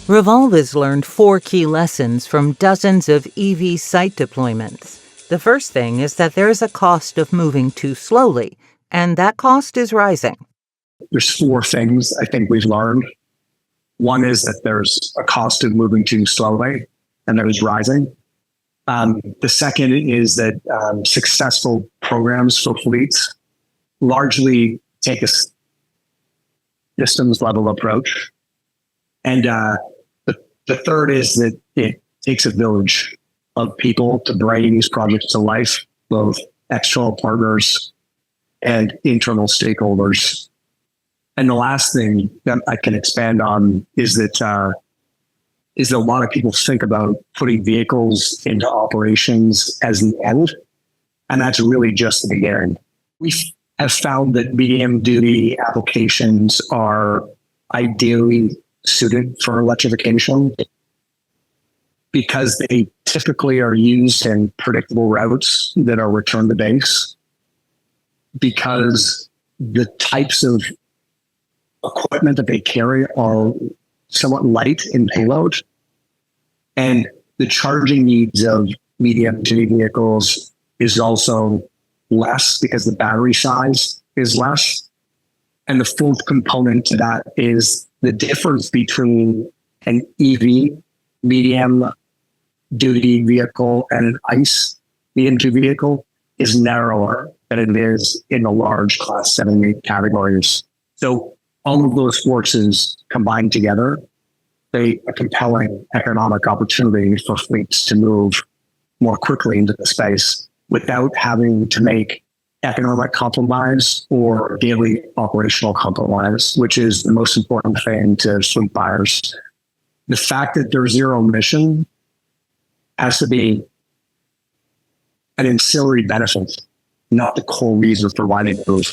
Revolv has learned 4 key lessons from dozens of EV site deployments. The first thing is that there is a cost of moving too slowly, and that cost is rising. There's 4 things I think we've learned. One is that there's a cost of moving too slowly, and that is rising. The second is that successful programs for fleets largely take a systems level approach. And the third is that it takes a village of people to bring these projects to life, both external partners and internal stakeholders. And the last thing that I can expand on is that a lot of people think about putting vehicles into operations as the end, and that's really just the beginning. We have found that medium duty applications are ideally suited for electrification because they typically are used in predictable routes that are return to base, because the types of equipment that they carry are somewhat light in payload, and the charging needs of medium duty vehicles is also less because the battery size is less. And the fourth component to that is the difference between an EV medium duty vehicle and an ICE medium duty vehicle is narrower than it is in the large class 7 and 8 categories. So all of those forces combined together, they a compelling economic opportunity for fleets to move more quickly into the space without having to make economic compromise or daily operational compromise, which is the most important thing to fleet buyers. The fact that they're zero emission has to be an ancillary benefit, not the core reason for why they move.